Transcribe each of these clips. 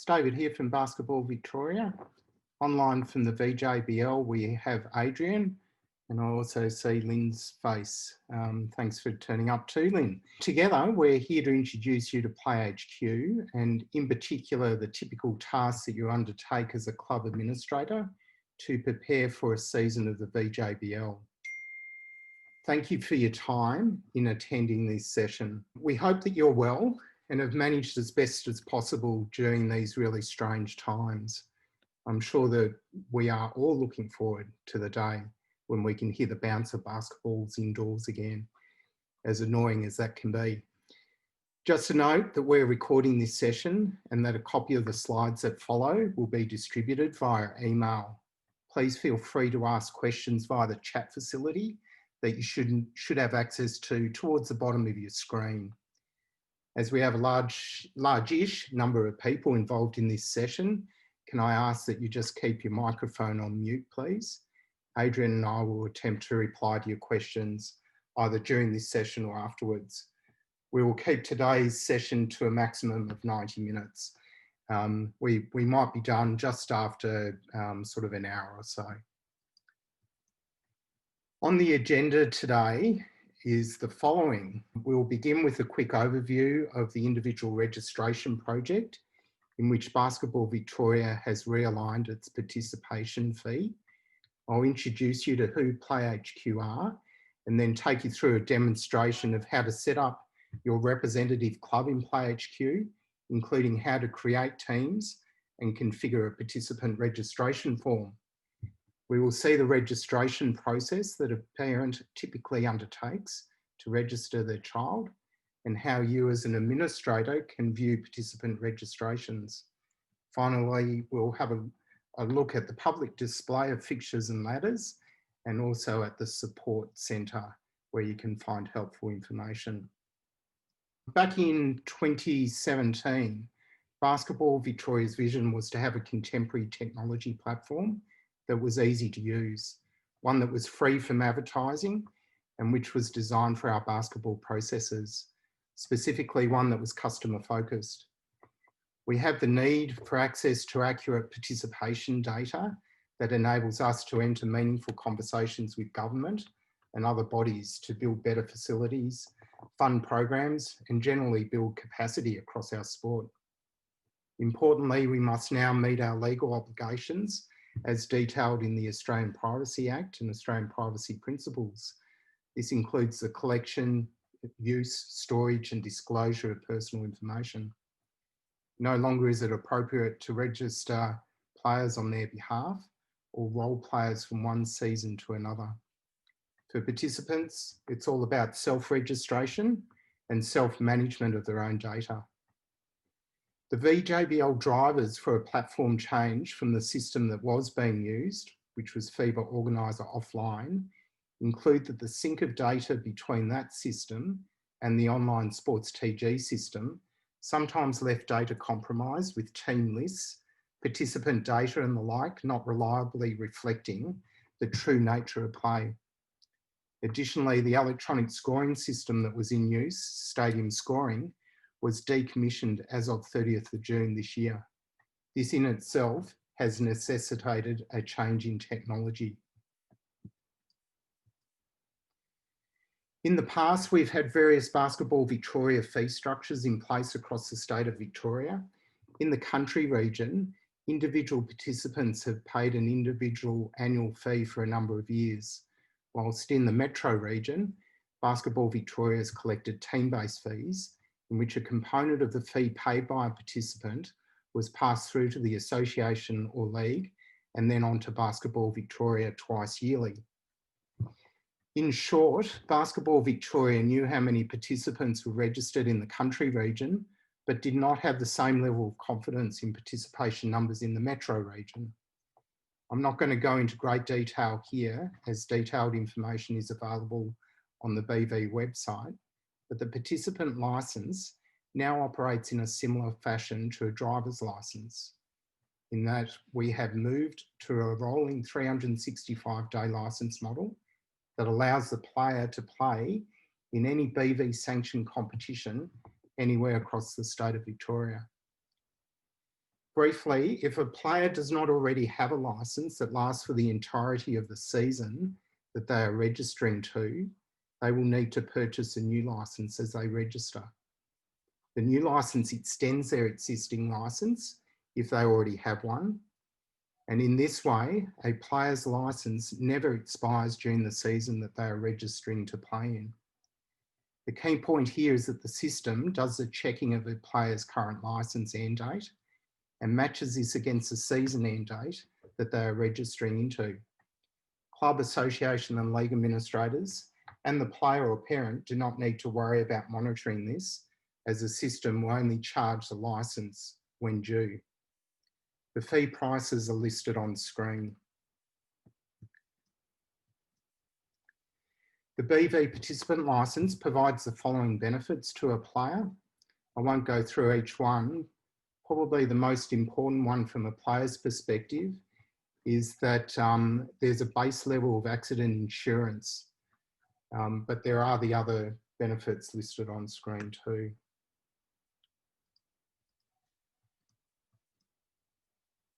It's David here from Basketball Victoria. Online from the VJBL, we have Adrian, and I also see Lynn's face. Thanks for turning up too, Lynn. Together, we're here to introduce you to PlayHQ, and in particular, the typical tasks that you undertake as a club administrator to prepare for a season of the VJBL. Thank you for your time in attending this session. We hope that you're well and have managed as best as possible during these really strange times. I'm sure that we are all looking forward to the day when we can hear the bounce of basketballs indoors again, as annoying as that can be. Just to note that we're recording this session and that a copy of the slides that follow will be distributed via email. Please feel free to ask questions via the chat facility that you should have access to towards the bottom of your screen. As we have a large-ish number of people involved in this session, can I ask that you just keep your microphone on mute, please? Adrian and I will attempt to reply to your questions either during this session or afterwards. We will keep today's session to a maximum of 90 minutes. We might be done just after sort of an hour or so. On the agenda today is the following. We'll begin with a quick overview of the individual registration project in which Basketball Victoria has realigned its participation fee. I'll introduce you to who PlayHQ are and then take you through a demonstration of how to set up your representative club in PlayHQ, including how to create teams and configure a participant registration form. We will see the registration process that a parent typically undertakes to register their child and how you as an administrator can view participant registrations. Finally, we'll have a look at the public display of fixtures and ladders and also at the support centre where you can find helpful information. Back in 2017, Basketball Victoria's vision was to have a contemporary technology platform that was easy to use, one that was free from advertising and which was designed for our basketball processes, specifically one that was customer focused. We have the need for access to accurate participation data that enables us to enter meaningful conversations with government and other bodies to build better facilities, fund programs, and generally build capacity across our sport. Importantly, we must now meet our legal obligations as detailed in the Australian Privacy Act and Australian Privacy Principles. This includes the collection, use, storage and disclosure of personal information. No longer is it appropriate to register players on their behalf or role players from one season to another. For participants, it's all about self-registration and self-management of their own data. The VJBL drivers for a platform change from the system that was being used, which was FIBA Organiser Offline, include that the sync of data between that system and the online sports TG system sometimes left data compromised with team lists, participant data and the like not reliably reflecting the true nature of play. Additionally, the electronic scoring system that was in use, Stadium Scoring, was decommissioned as of 30th of June this year. This in itself has necessitated a change in technology. In the past, we've had various Basketball Victoria fee structures in place across the state of Victoria. In the country region, individual participants have paid an individual annual fee for a number of years, whilst in the metro region, Basketball Victoria has collected team-based fees in which a component of the fee paid by a participant was passed through to the association or league and then on to Basketball Victoria twice yearly. In short, Basketball Victoria knew how many participants were registered in the country region, but did not have the same level of confidence in participation numbers in the metro region. I'm not going to go into great detail here, as detailed information is available on the BV website, but the participant licence now operates in a similar fashion to a driver's licence, in that we have moved to a rolling 365-day licence model that allows the player to play in any BV sanctioned competition anywhere across the state of Victoria. Briefly, if a player does not already have a license that lasts for the entirety of the season that they are registering to, they will need to purchase a new license as they register. The new license extends their existing license if they already have one. And in this way, a player's license never expires during the season that they are registering to play in. The key point here is that the system does the checking of a player's current license end date and matches this against the season end date that they are registering into. Club, association and league administrators and the player or parent do not need to worry about monitoring this, as the system will only charge the license when due. The fee prices are listed on screen. The BV participant license provides the following benefits to a player. I won't go through each one. Probably the most important one from a player's perspective is that there's a base level of accident insurance, but there are the other benefits listed on screen too.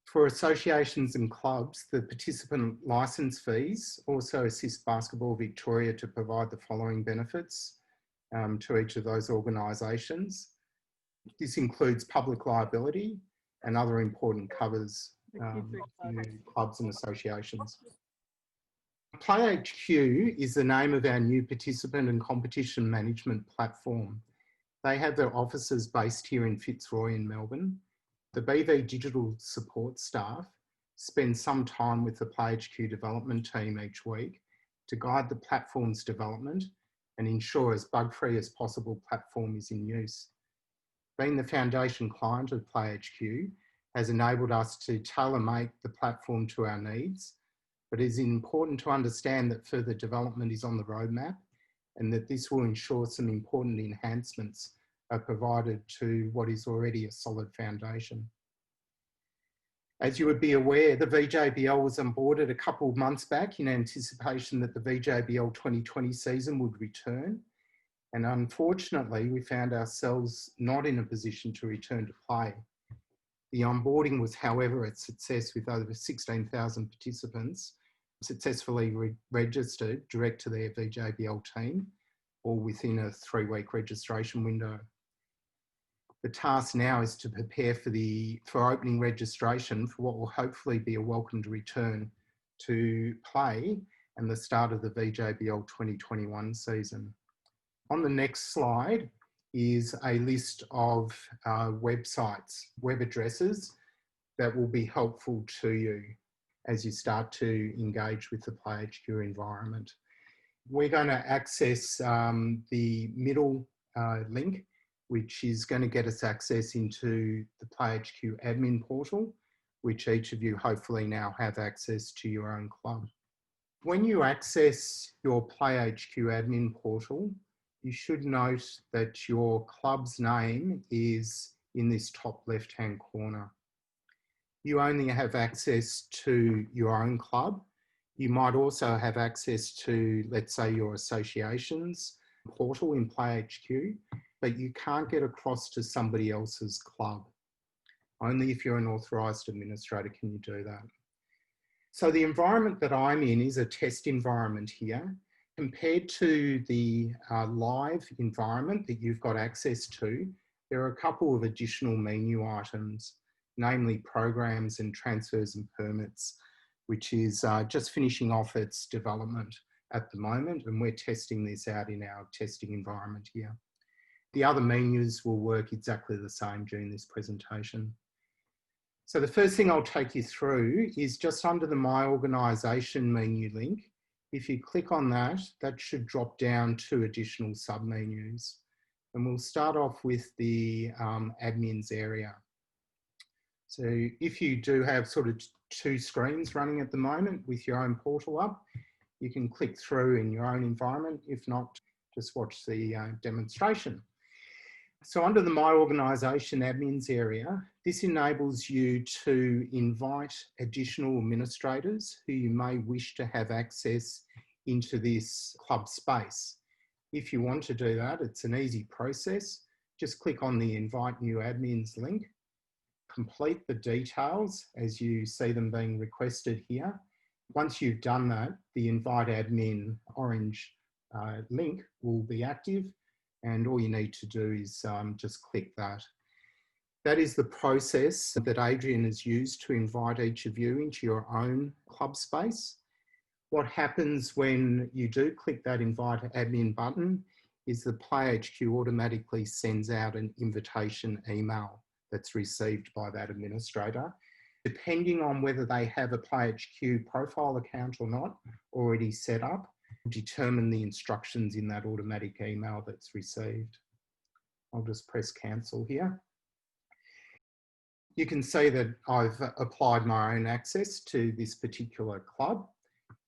For associations and clubs, the participant licence fees also assist Basketball Victoria to provide the following benefits to each of those organisations. This includes public liability and other important covers to clubs and associations. PlayHQ is the name of our new participant and competition management platform. They have their offices based here in Fitzroy in Melbourne. The BV digital support staff spend some time with the PlayHQ development team each week to guide the platform's development and ensure as bug-free as possible platform is in use. Being the foundation client of PlayHQ has enabled us to tailor-make the platform to our needs, but it is important to understand that further development is on the roadmap and that this will ensure some important enhancements are provided to what is already a solid foundation. As you would be aware, the VJBL was onboarded a couple of months back in anticipation that the VJBL 2020 season would return. And unfortunately, we found ourselves not in a position to return to play. The onboarding was, however, a success with over 16,000 participants successfully registered direct to their VJBL team, all within a 3-week registration window. The task now is to prepare for opening registration for what will hopefully be a welcomed return to play and the start of the VJBL 2021 season. On the next slide is a list of websites, web addresses that will be helpful to you as you start to engage with the PlayHQ environment. We're going to access the middle link, which is going to get us access into the PlayHQ admin portal, which each of you hopefully now have access to your own club. When you access your PlayHQ admin portal, you should note that your club's name is in this top left-hand corner. You only have access to your own club. You might also have access to, let's say, your association's portal in PlayHQ, but you can't get across to somebody else's club. Only if you're an authorised administrator can you do that. So the environment that I'm in is a test environment here. Compared to the live environment that you've got access to, there are a couple of additional menu items, namely programs and transfers and permits, which is just finishing off its development at the moment, and we're testing this out in our testing environment here. The other menus will work exactly the same during this presentation. So the first thing I'll take you through is just under the My Organisation menu link. If you click on that, that should drop down 2 additional submenus. And we'll start off with the admins area. So if you do have sort of 2 screens running at the moment with your own portal up, you can click through in your own environment. If not, just watch the demonstration. So under the My Organisation admins area, this enables you to invite additional administrators who you may wish to have access into this club space. If you want to do that, it's an easy process. Just click on the Invite New Admins link, complete the details as you see them being requested here. Once you've done that, the Invite Admin orange link will be active, and all you need to do is just click that. That is the process that Adrian has used to invite each of you into your own club space. What happens when you do click that Invite Admin button is the PlayHQ automatically sends out an invitation email that's received by that administrator. Depending on whether they have a PlayHQ profile account or not already set up, determine the instructions in that automatic email that's received. I'll just press cancel here. You can see that I've applied my own access to this particular club.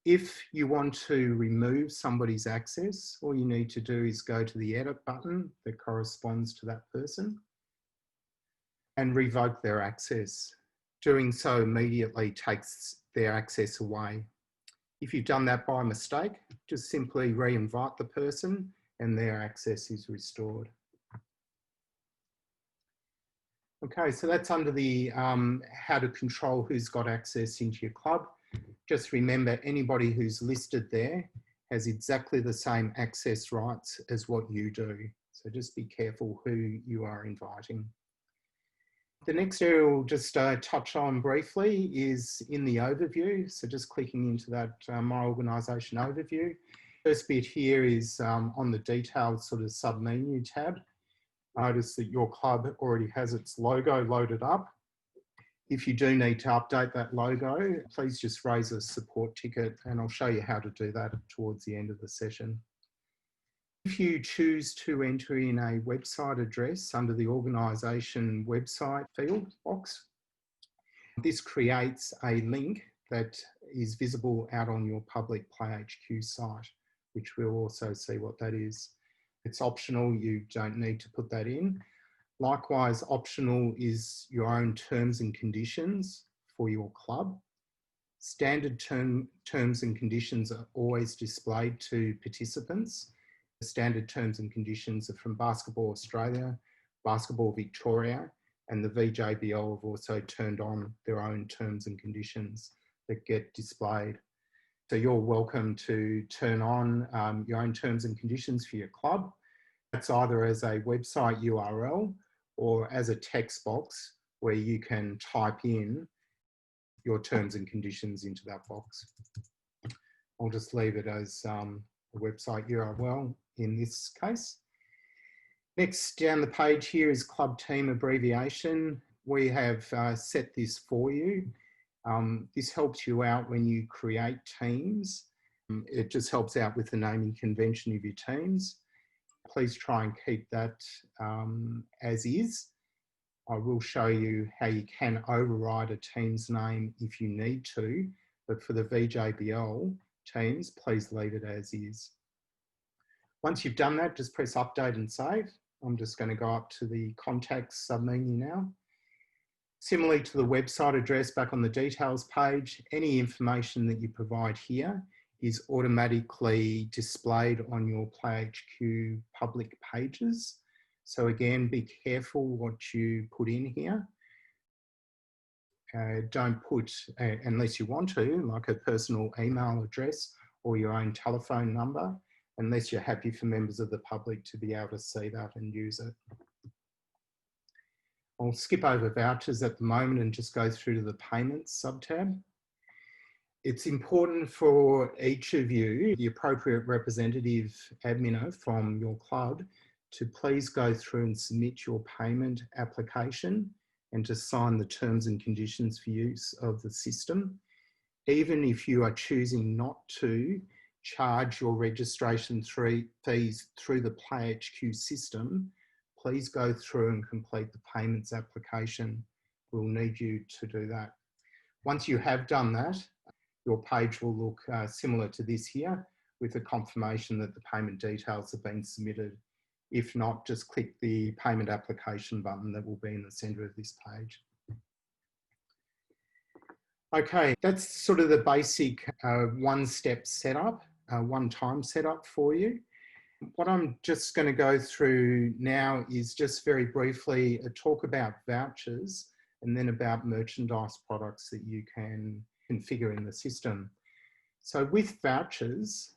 If you want to remove somebody's access, all you need to do is go to the edit button that corresponds to that person and revoke their access. Doing so immediately takes their access away. If you've done that by mistake, just simply re-invite the person and their access is restored. Okay, so that's under the how to control who's got access into your club. Just remember, anybody who's listed there has exactly the same access rights as what you do. So just be careful who you are inviting. The next area we'll just touch on briefly is in the overview. So just clicking into that My Organisation overview. First bit here is on the detailed sort of sub-menu tab. Notice that your club already has its logo loaded up. If you do need to update that logo, please just raise a support ticket and I'll show you how to do that towards the end of the session. If you choose to enter in a website address under the organisation website field box, this creates a link that is visible out on your public PlayHQ site, which we'll also see what that is. It's optional, you don't need to put that in. Likewise, optional is your own terms and conditions for your club. Standard terms and conditions are always displayed to participants. The standard terms and conditions are from Basketball Australia, Basketball Victoria, and the VJBL have also turned on their own terms and conditions that get displayed. So you're welcome to turn on your own terms and conditions for your club. That's either as a website URL or as a text box where you can type in your terms and conditions into that box. I'll just leave it as a website URL in this case. Next down the page here is club team abbreviation. We have set this for you. This helps you out when you create teams. It just helps out with the naming convention of your teams. Please try and keep that as is. I will show you how you can override a team's name if you need to, but for the VJBL teams, please leave it as is. Once you've done that, just press update and save. I'm just going to go up to the contacts submenu now. Similarly to the website address back on the details page, any information that you provide here is automatically displayed on your PlayHQ public pages. So again, be careful what you put in here. Don't put, unless you want to, like a personal email address or your own telephone number, unless you're happy for members of the public to be able to see that and use it. I'll skip over vouchers at the moment and just go through to the payments sub-tab. It's important for each of you, the appropriate representative admin from your club, to please go through and submit your payment application and to sign the terms and conditions for use of the system. Even if you are choosing not to charge your registration fees through the PlayHQ system, please go through and complete the payments application. We'll need you to do that. Once you have done that, your page will look similar to this here with a confirmation that the payment details have been submitted. If not, just click the payment application button that will be in the center of this page. Okay, that's sort of the basic one-step setup, one-time setup for you. What I'm just going to go through now is just very briefly a talk about vouchers and then about merchandise products that you can configure in the system. So with vouchers,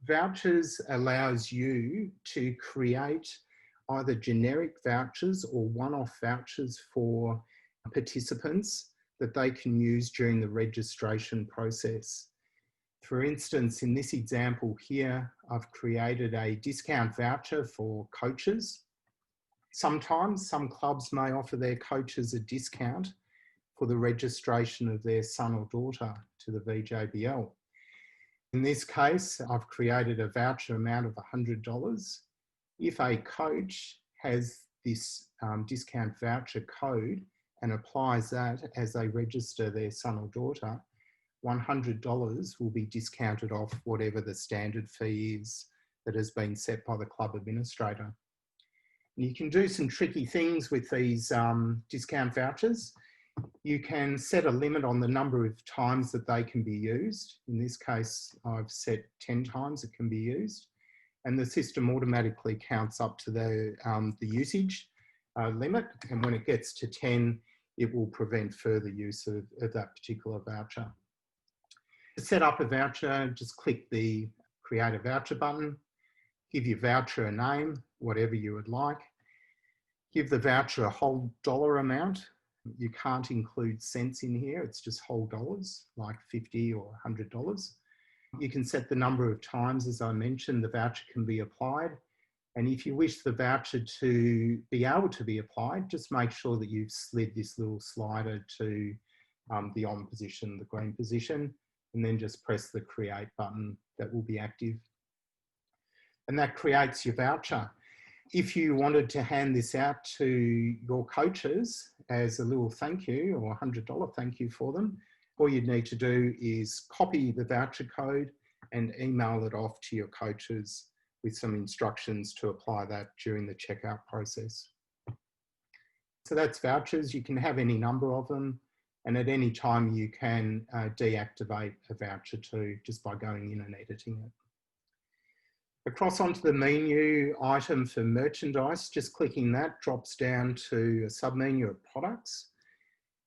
vouchers allows you to create either generic vouchers or one-off vouchers for participants that they can use during the registration process. For instance, in this example here, I've created a discount voucher for coaches. Sometimes some clubs may offer their coaches a discount for the registration of their son or daughter to the VJBL. In this case, I've created a voucher amount of $100. If a coach has this discount voucher code and applies that as they register their son or daughter, $100 will be discounted off whatever the standard fee is that has been set by the club administrator. And you can do some tricky things with these discount vouchers. You can set a limit on the number of times that they can be used. In this case, I've set 10 times it can be used, and the system automatically counts up to the usage limit. And when it gets to 10, it will prevent further use of that particular voucher. To set up a voucher, just click the Create a Voucher button, give your voucher a name, whatever you would like. Give the voucher a whole dollar amount. You can't include cents in here, it's just whole dollars, like $50 or $100. You can set the number of times, as I mentioned, the voucher can be applied. And if you wish the voucher to be able to be applied, just make sure that you've slid this little slider to the on position, the green position, and then just press the Create button. That will be active. And that creates your voucher. If you wanted to hand this out to your coaches as a little thank you or $100 thank you for them, all you'd need to do is copy the voucher code and email it off to your coaches with some instructions to apply that during the checkout process. So that's vouchers. You can have any number of them, and at any time you can deactivate a voucher too, just by going in and editing it. Across onto the menu item for merchandise, just clicking that drops down to a submenu of products.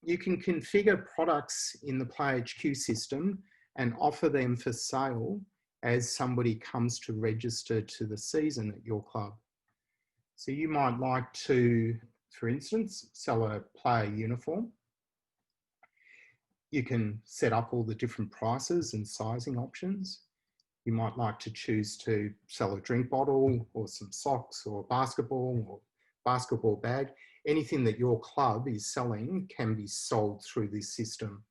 You can configure products in the PlayHQ system and offer them for sale as somebody comes to register to the season at your club. So you might like to, for instance, sell a player uniform. You can set up all the different prices and sizing options. You might like to choose to sell a drink bottle or some socks or basketball bag. Anything that your club is selling can be sold through this system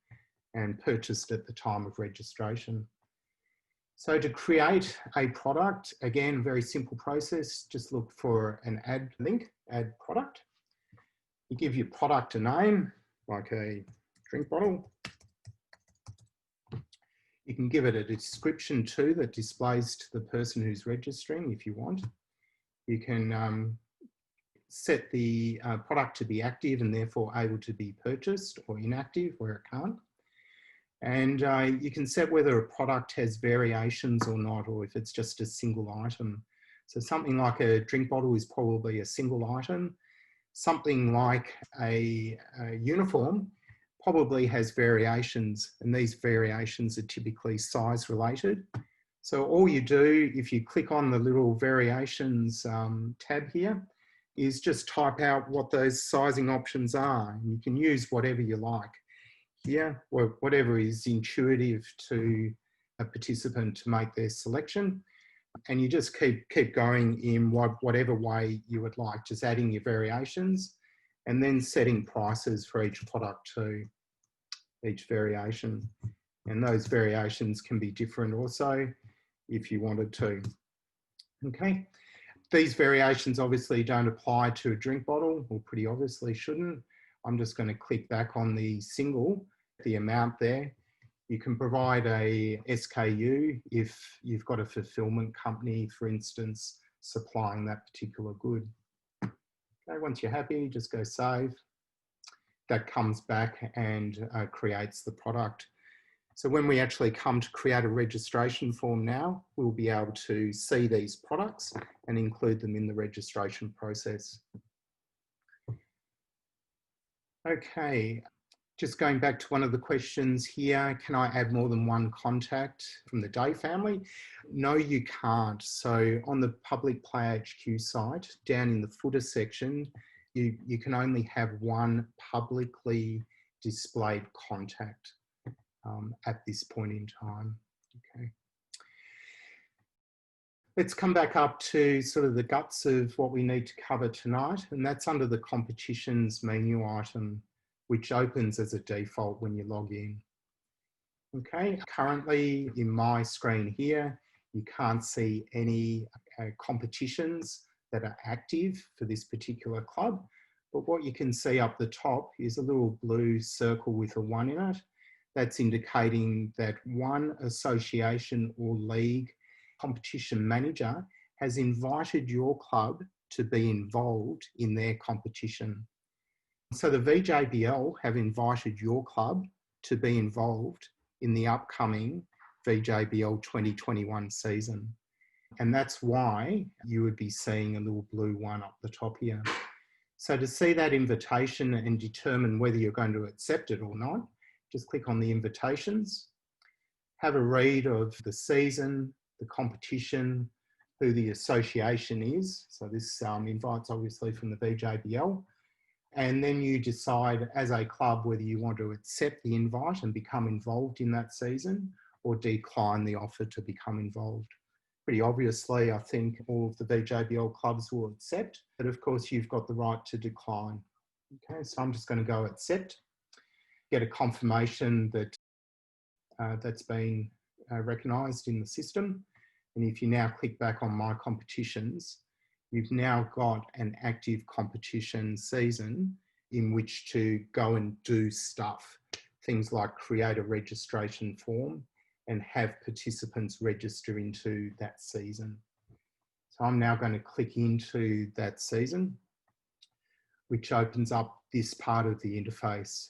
and purchased at the time of registration. So to create a product, again, very simple process. Just look for an add link, add product. You give your product a name, like a drink bottle. You can give it a description too that displays to the person who's registering if you want. You can set the product to be active and therefore able to be purchased, or inactive where it can't. And you can set whether a product has variations or not, or if it's just a single item. So something like a drink bottle is probably a single item. Something like a uniform probably has variations, and these variations are typically size related. So all you do, if you click on the little variations tab here, is just type out what those sizing options are. And you can use whatever you like here, or whatever is intuitive to a participant to make their selection. And you just keep going in whatever way you would like, just adding your variations and then setting prices for each product too, each variation. And those variations can be different also if you wanted to. Okay, these variations obviously don't apply to a drink bottle, or pretty obviously shouldn't. I'm just going to click back on the single, the amount there. You can provide a SKU if you've got a fulfillment company, for instance, supplying that particular good. Okay, once you're happy, just go save. That comes back and creates the product. So when we actually come to create a registration form now, we'll be able to see these products and include them in the registration process. Okay, just going back to one of the questions here, can I add more than one contact from the day family? No, you can't. So on the public PlayHQ site, down in the footer section, you can only have one publicly displayed contact at this point in time. Okay. Let's come back up to sort of the guts of what we need to cover tonight, and that's under the competitions menu item, which opens as a default when you log in. Okay, currently in my screen here, you can't see any competitions that are active for this particular club, but what you can see up the top is a little blue circle with a 1 in it. That's indicating that one association or league competition manager has invited your club to be involved in their competition. So the VJBL have invited your club to be involved in the upcoming VJBL 2021 season. And that's why you would be seeing a little blue one up the top here. So to see that invitation and determine whether you're going to accept it or not, just click on the invitations, have a read of the season, the competition, who the association is. So this invite's obviously from the VJBL. And then you decide as a club whether you want to accept the invite and become involved in that season or decline the offer to become involved. Pretty obviously, I think all of the VJBL clubs will accept, but of course you've got the right to decline. Okay, so I'm just going to go accept, get a confirmation that that's been recognised in the system. And if you now click back on my competitions, you've now got an active competition season in which to go and do stuff. Things like create a registration form and have participants register into that season. So I'm now going to click into that season, which opens up this part of the interface.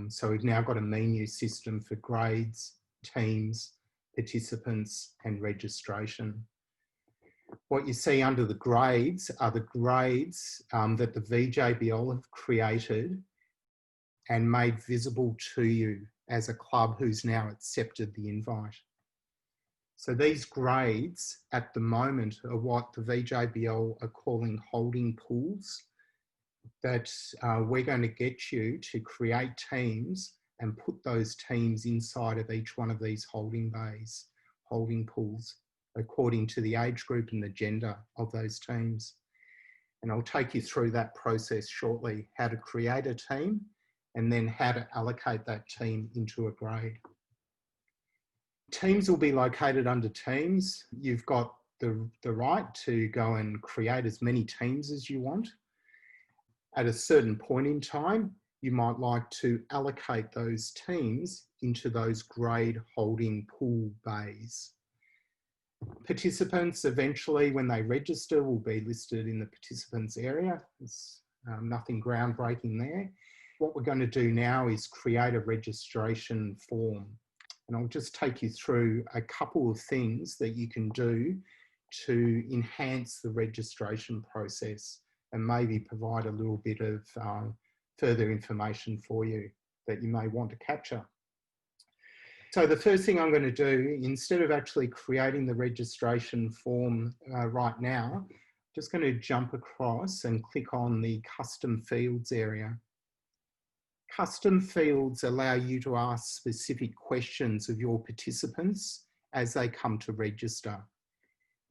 So we've now got a menu system for grades, teams, participants, and registration. What you see under the grades are the grades that the VJBL have created and made visible to you as a club who's now accepted the invite. So these grades at the moment are what the VJBL are calling holding pools, that we're going to get you to create teams and put those teams inside of each one of these holding bays, holding pools, according to the age group and the gender of those teams. And I'll take you through that process shortly, how to create a team and then how to allocate that team into a grade. Teams will be located under teams. You've got the right to go and create as many teams as you want. At a certain point in time, you might like to allocate those teams into those grade holding pool bays. Participants eventually, when they register, will be listed in the participants area. There's nothing groundbreaking there. What we're going to do now is create a registration form. And I'll just take you through a couple of things that you can do to enhance the registration process and maybe provide a little bit of further information for you that you may want to capture. So the first thing I'm going to do, instead of actually creating the registration form right now, I'm just going to jump across and click on the custom fields area. Custom fields allow you to ask specific questions of your participants as they come to register.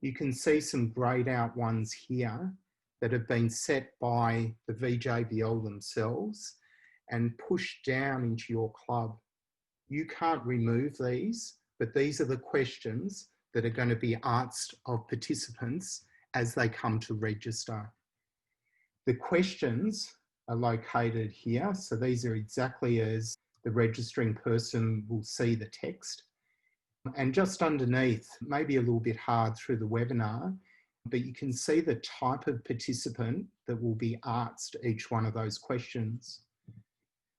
You can see some grayed out ones here that have been set by the VJBL themselves and pushed down into your club. You can't remove these, but these are the questions that are going to be asked of participants as they come to register. The questions are located here. So these are exactly as the registering person will see the text. And just underneath, maybe a little bit hard through the webinar, but you can see the type of participant that will be asked each one of those questions.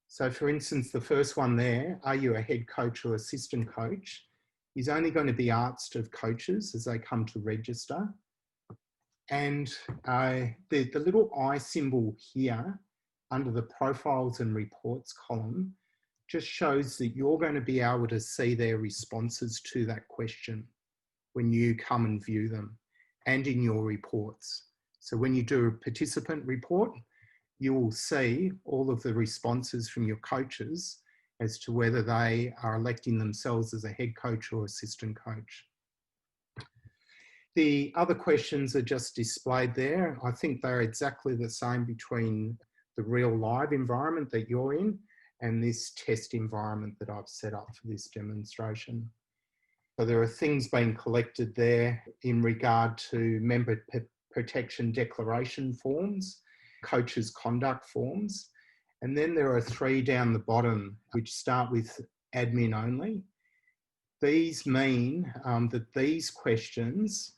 So for instance, the first one there, are you a head coach or assistant coach, is only going to be asked of coaches as they come to register. And the little eye symbol here under the profiles and reports column just shows that you're going to be able to see their responses to that question when you come and view them and in your reports. So when you do a participant report, you will see all of the responses from your coaches as to whether they are electing themselves as a head coach or assistant coach. The other questions are just displayed there. I think they're exactly the same between the real live environment that you're in and this test environment that I've set up for this demonstration. So there are things being collected there in regard to member protection declaration forms, coaches conduct forms, and then there are 3 down the bottom which start with admin only. These mean that these questions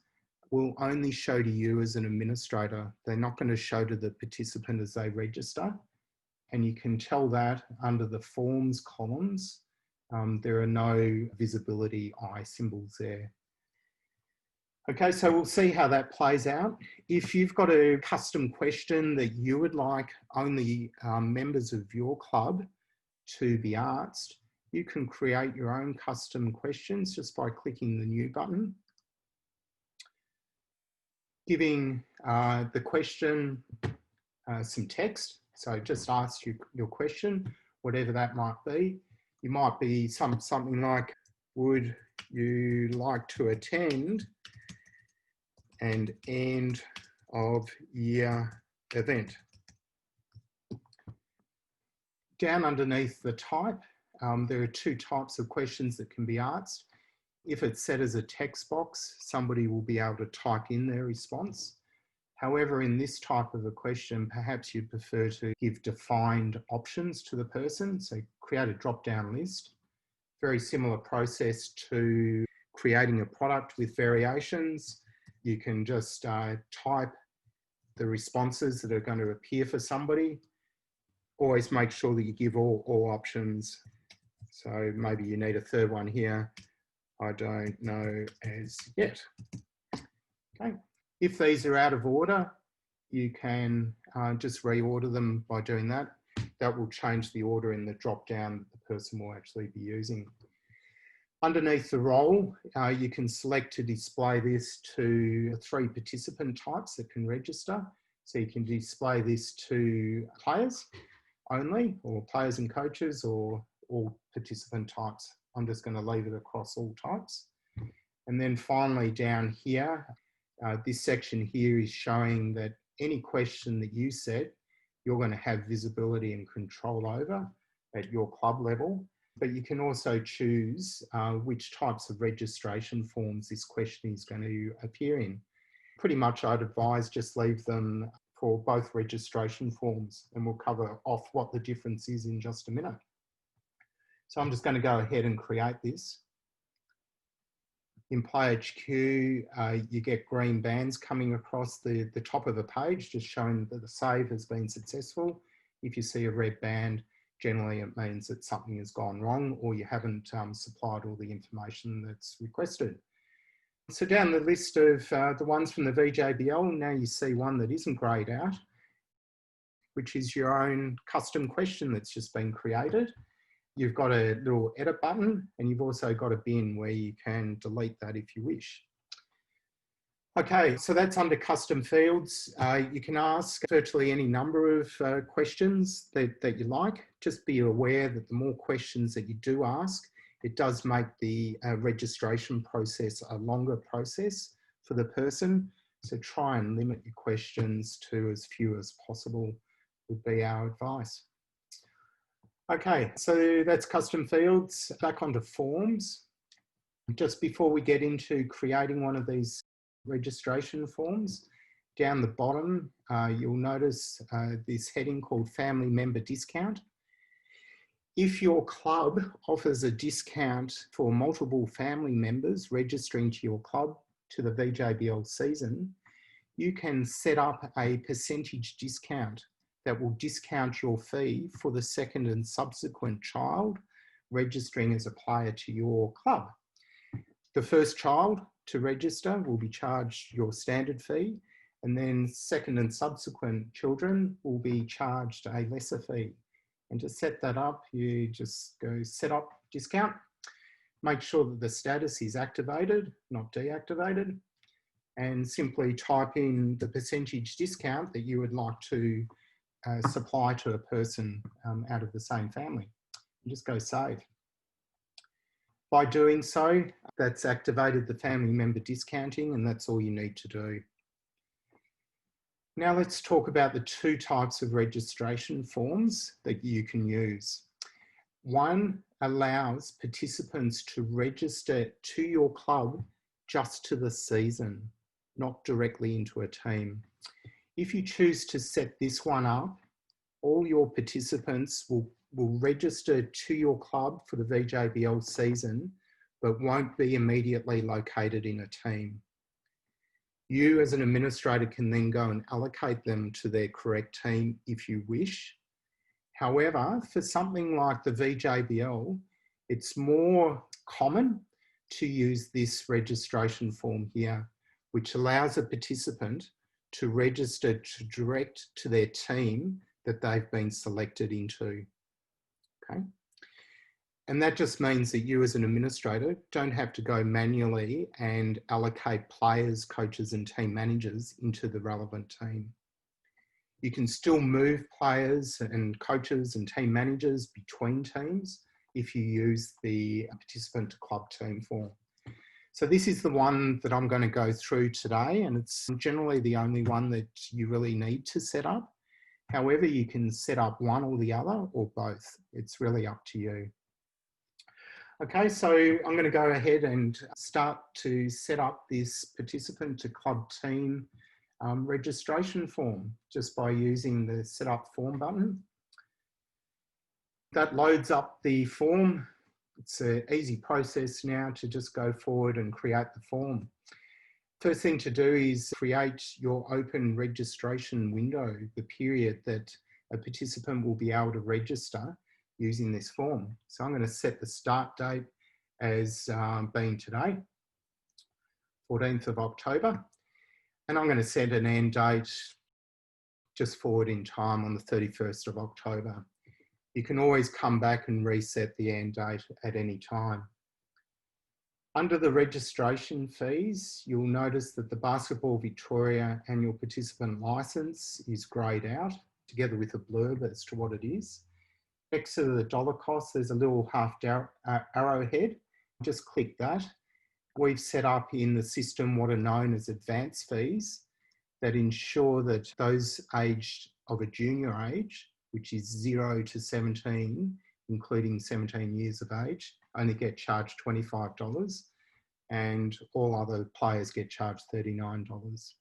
will only show to you as an administrator. They're not going to show to the participant as they register. And you can tell that under the forms columns, there are no visibility eye symbols there. Okay, so we'll see how that plays out. If you've got a custom question that you would like only members of your club to be asked, you can create your own custom questions just by clicking the new button. Giving the question some text. So just ask you your question, whatever that might be. You might be something like, would you like to attend an end of year event? Down underneath the type, there are 2 types of questions that can be asked. If it's set as a text box, somebody will be able to type in their response. However, in this type of a question, perhaps you'd prefer to give defined options to the person. So create a drop-down list. Very similar process to creating a product with variations. You can just type the responses that are going to appear for somebody. Always make sure that you give all options. So maybe you need a 3rd one here. I don't know as yet. Okay. If these are out of order, you can just reorder them by doing that. That will change the order in the drop down that the person will actually be using. Underneath the role, you can select to display this to 3 participant types that can register. So you can display this to players only, or players and coaches, or all participant types. I'm just going to leave it across all types. And then finally down here, this section here is showing that any question that you set, you're going to have visibility and control over at your club level. But you can also choose which types of registration forms this question is going to appear in. Pretty much I'd advise just leave them for both registration forms, and we'll cover off what the difference is in just a minute. So I'm just going to go ahead and create this. In PlayHQ, you get green bands coming across the top of the page, just showing that the save has been successful. If you see a red band, generally it means that something has gone wrong or you haven't supplied all the information that's requested. So down the list of the ones from the VJBL, now you see one that isn't greyed out, which is your own custom question that's just been created. You've got a little edit button, and you've also got a bin where you can delete that if you wish. Okay, so that's under custom fields. You can ask virtually any number of questions that you like. Just be aware that the more questions that you do ask, it does make the registration process a longer process for the person. So try and limit your questions to as few as possible would be our advice. Okay, so that's custom fields. Back onto forms. Just before we get into creating one of these registration forms, down the bottom, you'll notice this heading called Family Member Discount. If your club offers a discount for multiple family members registering to your club to the VJBL season, you can set up a percentage discount that will discount your fee for the 2nd and subsequent child registering as a player to your club. The first child to register will be charged your standard fee, And then second and subsequent children will be charged a lesser fee. And to set that up, you just go set up discount, make sure that the status is activated, not deactivated, and simply type in the percentage discount that you would like to supply to a person out of the same family. And just go save. By doing so, that's activated the family member discounting, and that's all you need to do. Now let's talk about the two types of registration forms that you can use. One allows participants to register to your club just to the season, not directly into a team. If you choose to set this one up, all your participants will register to your club for the VJBL season, but won't be immediately located in a team. You as an administrator can then go and allocate them to their correct team if you wish. However, for something like the VJBL, it's more common to use this registration form here, which allows a participant to register to direct to their team that they've been selected into. Okay. And that just means that you as an administrator don't have to go manually and allocate players, coaches and team managers into the relevant team. You can still move players and coaches and team managers between teams if you use the participant to club team form. So this is the one that I'm going to go through today, and it's generally the only one that you really need to set up. However, you can set up one or the other or both. It's really up to you. Okay, so I'm going to go ahead and start to set up this participant to club team registration form just by using the set up form button. That loads up the form. It's an easy process now to just go forward and create the form. First thing to do is create your open registration window, the period that a participant will be able to register using this form. So I'm going to set the start date as being today, 14th of October. And I'm going to set an end date just forward in time on the 31st of October. You can always come back and reset the end date at any time. Under the registration fees, you'll notice that the Basketball Victoria annual participant licence is greyed out together with a blurb as to what it is. Next to the dollar cost, there's a little half arrowhead. Just click that. We've set up in the system what are known as advance fees that ensure that those aged of a junior age, which is 0 to 17, including 17 years of age, only get charged $25, and all other players get charged $39.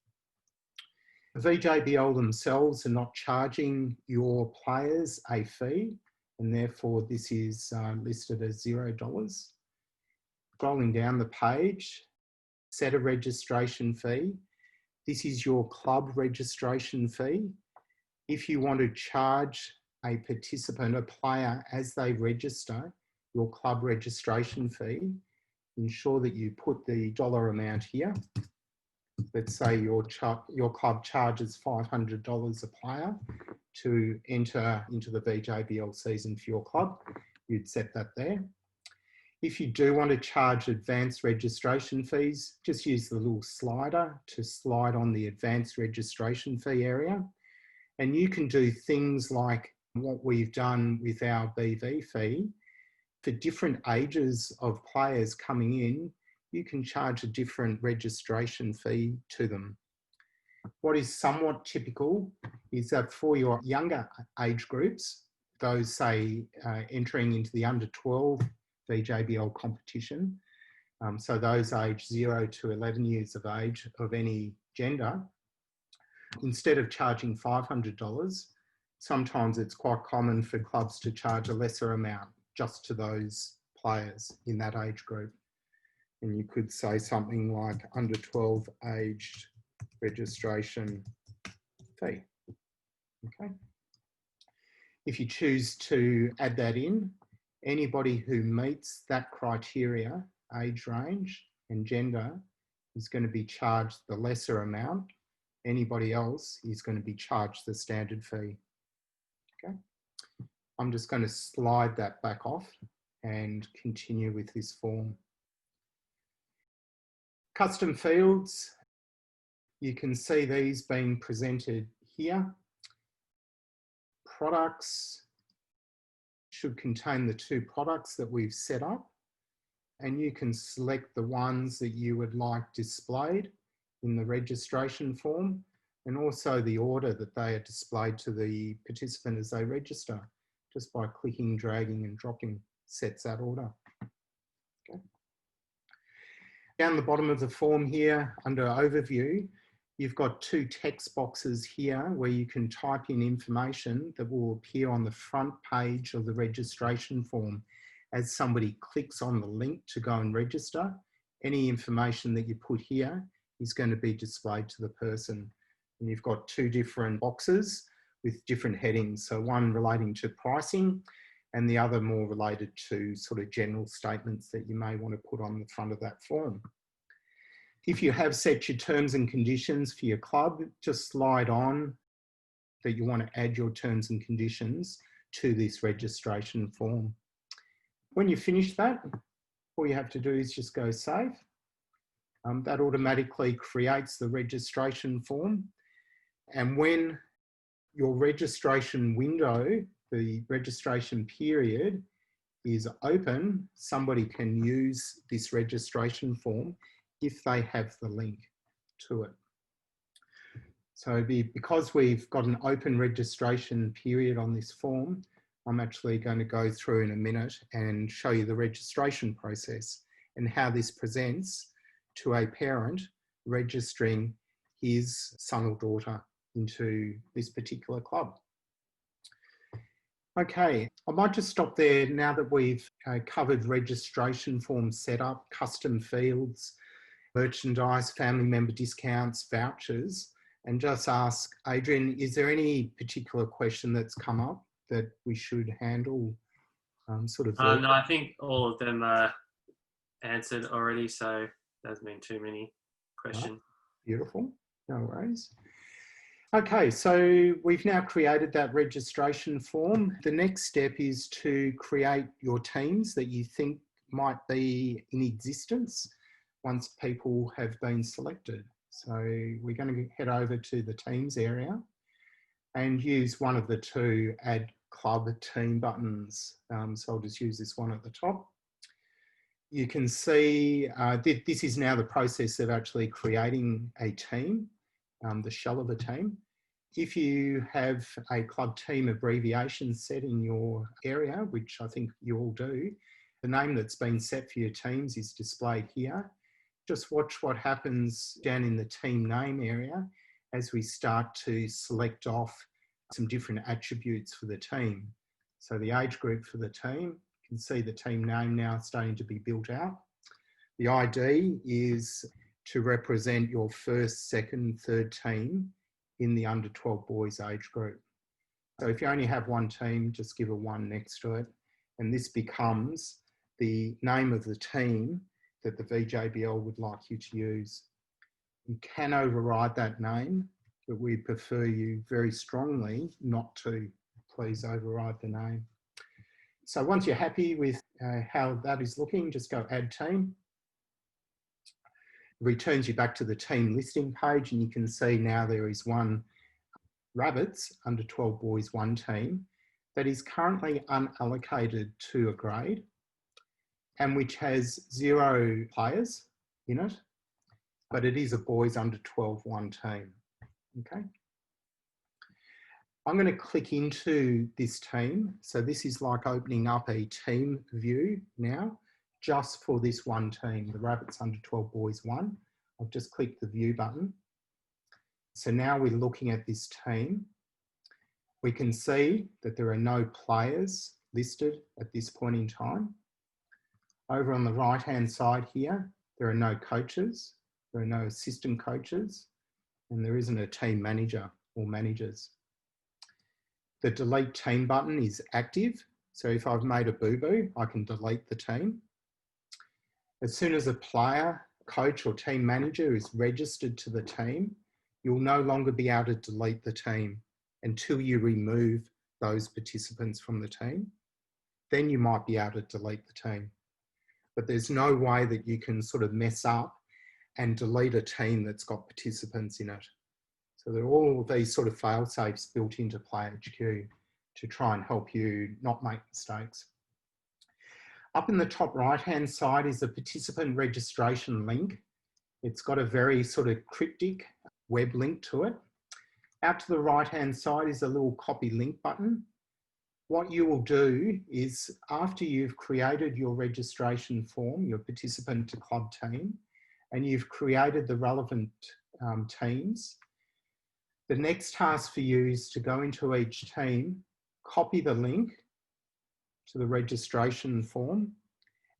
The VJBL themselves are not charging your players a fee, and therefore this is listed as $0. Scrolling down the page, set a registration fee. This is your club registration fee. If you want to charge a participant, a player, as they register, your club registration fee, ensure that you put the dollar amount here. Let's say your club charges $500 a player to enter into the VJBL season for your club. You'd set that there. If you do want to charge advanced registration fees, just use the little slider to slide on the advanced registration fee area. And you can do things like what we've done with our BV fee. For different ages of players coming in, you can charge a different registration fee to them. What is somewhat typical is that for your younger age groups, those say entering into the under 12 VJBL competition, so those aged 0 to 11 years of age of any gender, instead of charging $500, sometimes it's quite common for clubs to charge a lesser amount just to those players in that age group. And you could say something like under 12 aged registration fee. Okay. If you choose to add that in, anybody who meets that criteria, age range and gender, is going to be charged the lesser amount Anybody else is going to be charged the standard fee. Okay. I'm just going to slide that back off and continue with this form. Custom fields, you can see these being presented here. Products should contain the 2 products that we've set up, and you can select the ones that you would like displayed in the registration form, and also the order that they are displayed to the participant as they register, just by clicking, dragging and dropping sets that order. Okay. Down the bottom of the form here, under overview, you've got 2 text boxes here where you can type in information that will appear on the front page of the registration form. As somebody clicks on the link to go and register, any information that you put here is going to be displayed to the person. And you've got 2 different boxes with different headings. So one relating to pricing and the other more related to sort of general statements that you may want to put on the front of that form. If you have set your terms and conditions for your club, just slide on that you want to add your terms and conditions to this registration form. When you finish that, all you have to do is just go save. That automatically creates the registration form. And when your registration window, the registration period, is open, somebody can use this registration form if they have the link to it. So because we've got an open registration period on this form, I'm actually going to go through in a minute and show you the registration process and how this presents to a parent registering his son or daughter into this particular club. Okay, I might just stop there now that we've covered registration form setup, custom fields, merchandise, family member discounts, vouchers, and just ask Adrian, is there any particular question that's come up that we should handle No, I think all of them are answered already, so there's been too many questions. Oh, beautiful, no worries. Okay, so we've now created that registration form. The next step is to create your teams that you think might be in existence once people have been selected. So we're going to head over to the teams area and use one of the 2 add club team buttons. So I'll just use this one at the top. You can see this is now the process of actually creating a team, the shell of a team. If you have a club team abbreviation set in your area, which I think you all do, the name that's been set for your teams is displayed here. Just watch what happens down in the team name area as we start to select off some different attributes for the team. So the age group for the team, you can see the team name now starting to be built out. The ID is to represent your first, second, third team in the under 12 boys age group. So if you only have one team, just give a 1 next to it. And this becomes the name of the team that the VJBL would like you to use. You can override that name, but we prefer you very strongly not to. Please override the name. So once you're happy with how that is looking, just go add team. It returns you back to the team listing page, and you can see now there is one Rabbits under 12 boys 1 team that is currently unallocated to a grade and which has 0 players in it, but it is a boys under 12 1 team. Okay. I'm going to click into this team. So this is like opening up a team view now, just for this one team, the Rabbits under 12 boys 1. I've just clicked the view button. So now we're looking at this team. We can see that there are no players listed at this point in time. Over on the right-hand side here, there are no coaches, there are no assistant coaches, and there isn't a team manager or managers. The delete team button is active. So if I've made a boo-boo, I can delete the team. As soon as a player, coach or team manager is registered to the team, you'll no longer be able to delete the team until you remove those participants from the team. Then you might be able to delete the team. But there's no way that you can sort of mess up and delete a team that's got participants in it. So there are all of these sort of fail safes built into PlayHQ to try and help you not make mistakes. Up in the top right-hand side is a participant registration link. It's got a very sort of cryptic web link to it. Out to the right-hand side is a little copy link button. What you will do is, after you've created your registration form, your participant to club team, and you've created the relevant teams, the next task for you is to go into each team, copy the link to the registration form,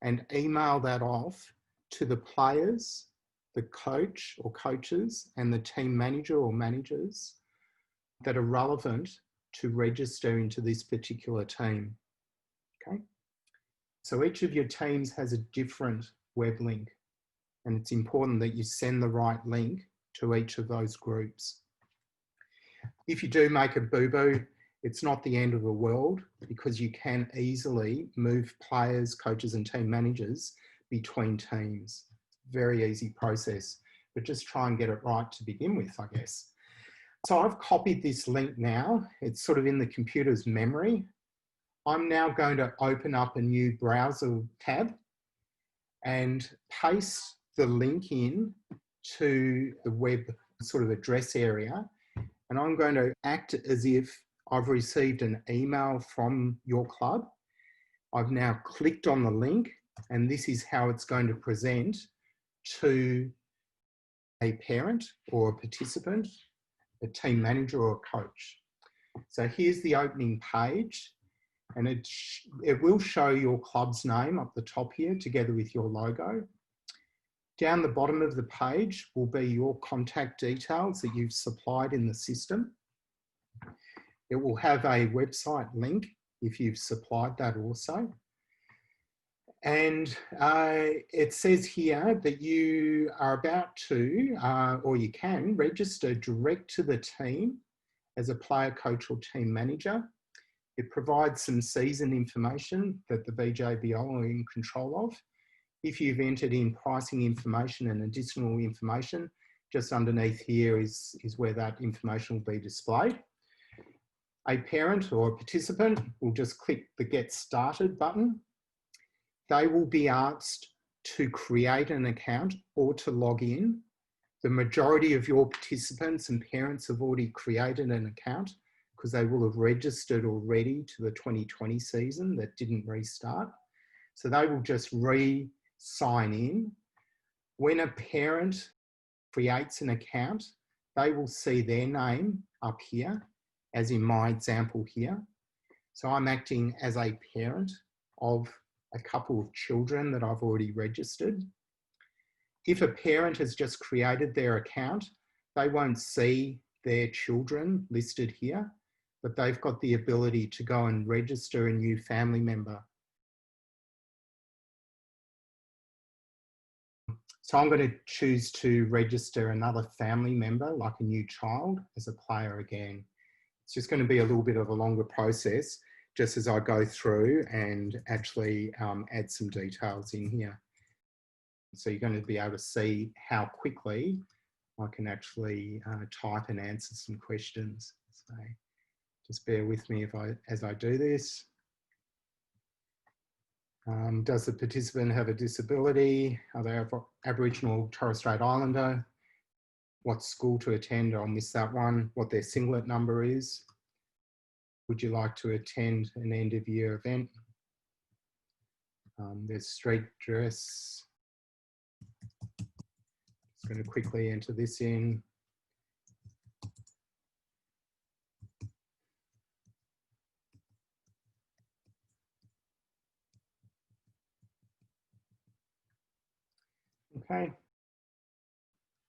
and email that off to the players, the coach or coaches, and the team manager or managers that are relevant to register into this particular team. Okay? So each of your teams has a different web link, and it's important that you send the right link to each of those groups. If you do make a boo-boo, it's not the end of the world, because you can easily move players, coaches, and team managers between teams. Very easy process, but just try and get it right to begin with, I guess. So I've copied this link now. It's sort of in the computer's memory. I'm now going to open up a new browser tab and paste the link in to the web sort of address area. And I'm going to act as if I've received an email from your club. I've now clicked on the link, and this is how it's going to present to a parent or a participant, a team manager or a coach. So here's the opening page, and it will show your club's name up the top here together with your logo. Down the bottom of the page will be your contact details that you've supplied in the system. It will have a website link if you've supplied that also. And it says here that you are about to, or you can, register direct to the team as a player, coach, or team manager. It provides some season information that the VJBL are in control of. If you've entered in pricing information and additional information, just underneath here is where that information will be displayed. A parent or a participant will just click the Get Started button. They will be asked to create an account or to log in. The majority of your participants and parents have already created an account because they will have registered already to the 2020 season that didn't restart. So they will just re-sign in. When a parent creates an account, they will see their name up here, as in my example here. So I'm acting as a parent of a couple of children that I've already registered. If a parent has just created their account, they won't see their children listed here, but they've got the ability to go and register a new family member. So I'm going to choose to register another family member, like a new child, as a player again. It's just going to be a little bit of a longer process, just as I go through and actually add some details in here. So you're going to be able to see how quickly I can actually type and answer some questions. So just bear with me as I do this. Does the participant have a disability? Are they Aboriginal or Torres Strait Islander? What school to attend? I'll miss that one. What their singlet number is. Would you like to attend an end of year event? There's street address. Just going to quickly enter this in. Okay.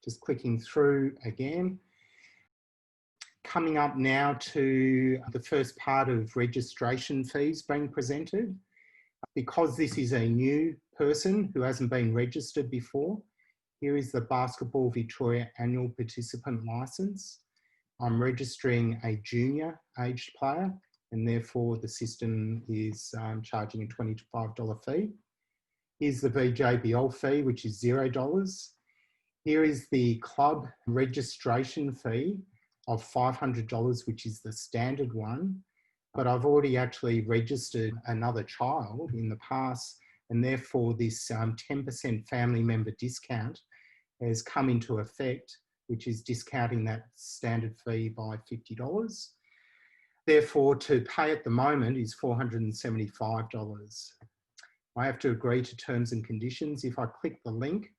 Just clicking through again. Coming up now to the first part of registration fees being presented. Because this is a new person who hasn't been registered before, Here is the Basketball Victoria annual participant licence. I'm registering a junior aged player, and therefore the system is charging a $25 fee. Here's the VJBL fee, which is $0. Here is the club registration fee of $500, which is the standard one. But I've already actually registered another child in the past, and therefore this 10% family member discount has come into effect, which is discounting that standard fee by $50. Therefore, to pay at the moment is $475. I have to agree to terms and conditions. If I click the link,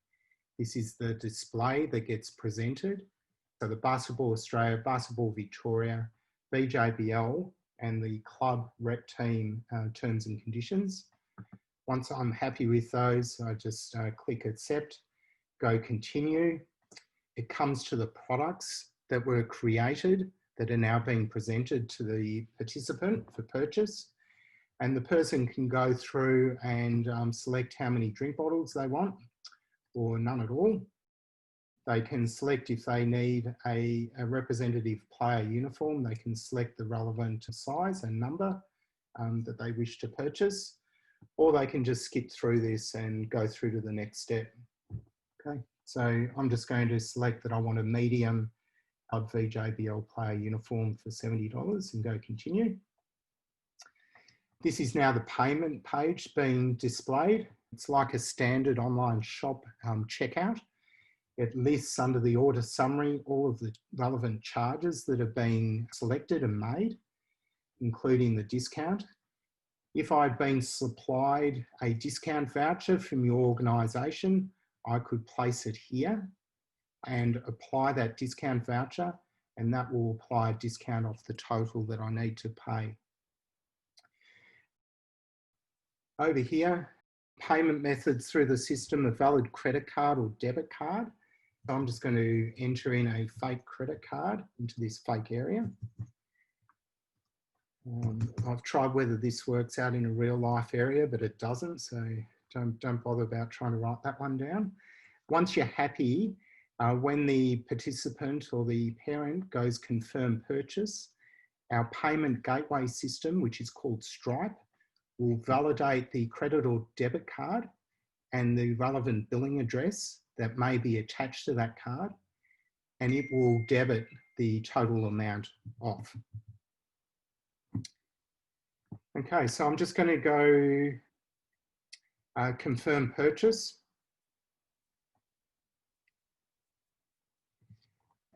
this is the display that gets presented. So the Basketball Australia, Basketball Victoria, VJBL, and the club rep team terms and conditions. Once I'm happy with those, I just click accept, go continue. It comes to the products that were created that are now being presented to the participant for purchase. And the person can go through and select how many drink bottles they want, or none at all. They can select if they need a representative player uniform. They can select the relevant size and number that they wish to purchase, or they can just skip through this and go through to the next step. Okay, so I'm just going to select that I want a medium of VJBL player uniform for $70 and go continue. This is now the payment page being displayed. It's like a standard online shop checkout. It lists under the order summary all of the relevant charges that are being selected and made, including the discount. If I'd been supplied a discount voucher from your organisation, I could place it here and apply that discount voucher, and that will apply a discount off the total that I need to pay. Over here, payment methods through the system, a valid credit card or debit card. So I'm just going to enter in a fake credit card into this fake area. I've tried whether this works out in a real life area, but it doesn't. So don't bother about trying to write that one down. Once you're happy, when the participant or the parent goes confirm purchase, our payment gateway system, which is called Stripe, will validate the credit or debit card and the relevant billing address that may be attached to that card, and it will debit the total amount off. Okay, so I'm just going to go confirm purchase.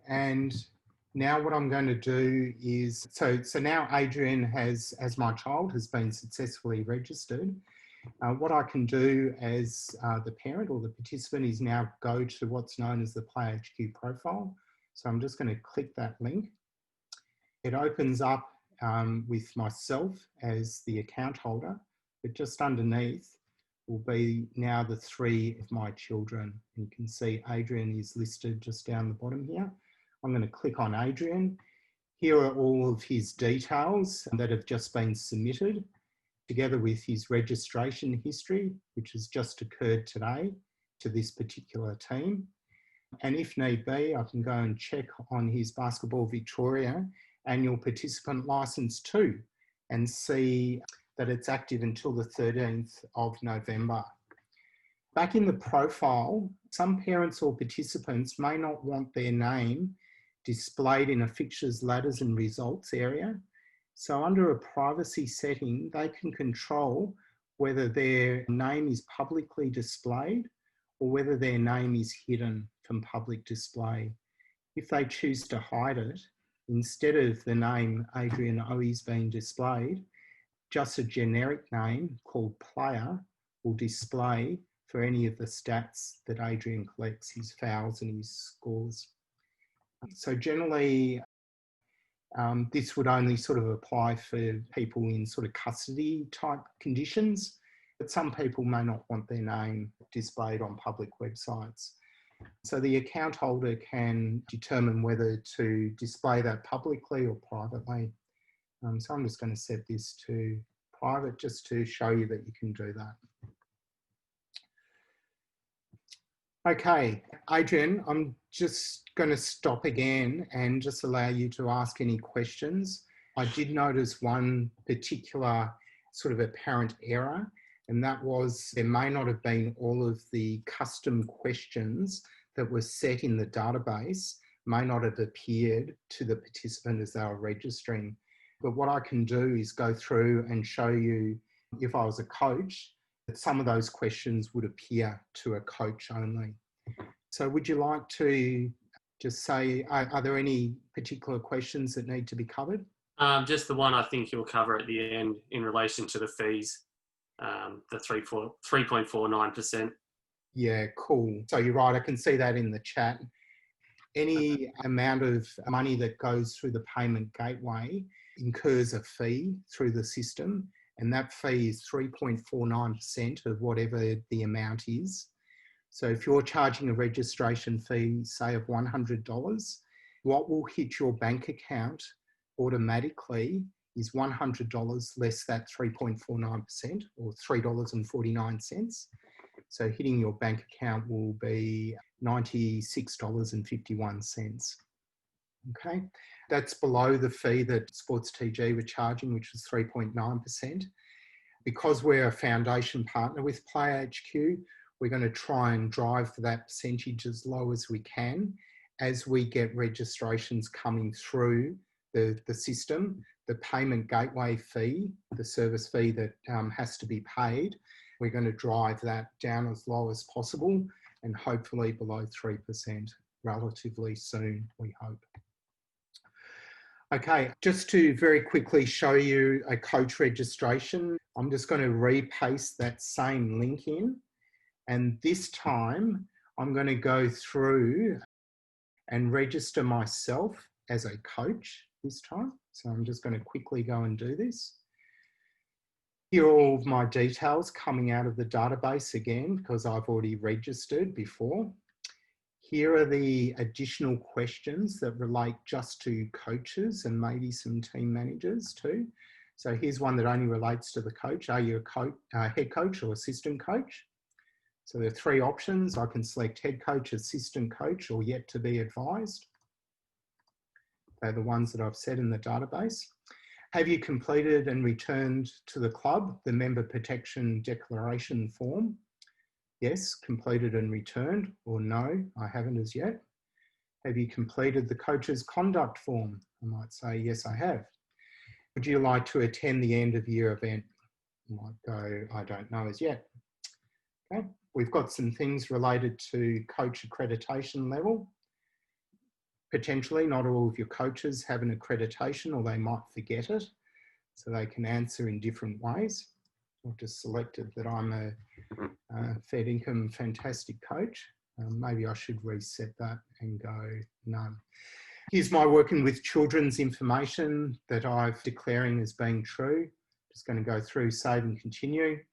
And now what I'm going to do is, so now Adrian as my child has been successfully registered. What I can do as the parent or the participant is now go to what's known as the PlayHQ profile. So I'm just going to click that link. It opens up with myself as the account holder, but just underneath will be now the three of my children. You can see Adrian is listed just down the bottom here. I'm going to click on Adrian. Here are all of his details that have just been submitted, together with his registration history, which has just occurred today to this particular team. And if need be, I can go and check on his Basketball Victoria annual participant licence too, and see that it's active until the 13th of November. Back in the profile, some parents or participants may not want their name displayed in a fixtures, ladders and results area. So under a privacy setting, they can control whether their name is publicly displayed or whether their name is hidden from public display. If they choose to hide it, instead of the name Adrian Owies being displayed, just a generic name called player will display for any of the stats that Adrian collects, his fouls and his scores. So generally, this would only sort of apply for people in sort of custody type conditions, but some people may not want their name displayed on public websites. So the account holder can determine whether to display that publicly or privately. So I'm just going to set this to private just to show you that you can do that. Okay, Adrian, I'm just going to stop again and just allow you to ask any questions. I did notice one particular sort of apparent error, and that was there may not have been all of the custom questions that were set in the database may not have appeared to the participant as they were registering. But what I can do is go through and show you, if I was a coach, that some of those questions would appear to a coach only. So would you like to just say, are there any particular questions that need to be covered? Just the one I think you'll cover at the end in relation to the fees, the 3.49%. Yeah, cool. So you're right, I can see that in the chat. Any amount of money that goes through the payment gateway incurs a fee through the system, and that fee is 3.49% of whatever the amount is. So if you're charging a registration fee, say of $100, what will hit your bank account automatically is $100 less that 3.49% or $3.49. So hitting your bank account will be $96.51. Okay, that's below the fee that Sports TG were charging, which was 3.9%. Because we're a foundation partner with PlayHQ, we're going to try and drive for that percentage as low as we can as we get registrations coming through the system. The payment gateway fee, the service fee that has to be paid, we're going to drive that down as low as possible and hopefully below 3% relatively soon, we hope. Okay, just to very quickly show you a coach registration, I'm just going to repaste that same link in. And this time I'm going to go through and register myself as a coach this time. So I'm just going to quickly go and do this. Here are all of my details coming out of the database again, because I've already registered before. Here are the additional questions that relate just to coaches and maybe some team managers too. So here's one that only relates to the coach. Are you a head coach or assistant coach? So there are three options. I can select head coach, assistant coach, or yet to be advised. They're the ones that I've set in the database. Have you completed and returned to the club the member protection declaration form? Yes, completed and returned, or no, I haven't as yet. Have you completed the coach's conduct form? I might say, yes, I have. Would you like to attend the end of year event? I might go, I don't know as yet. Okay, we've got some things related to coach accreditation level. Potentially, not all of your coaches have an accreditation, or they might forget it, so they can answer in different ways. I've just selected that I'm a Fair Income Fantastic Coach. Maybe I should reset that and go no. Here's my working with children's information that I'm declaring as being true. Just going to go through, save and continue.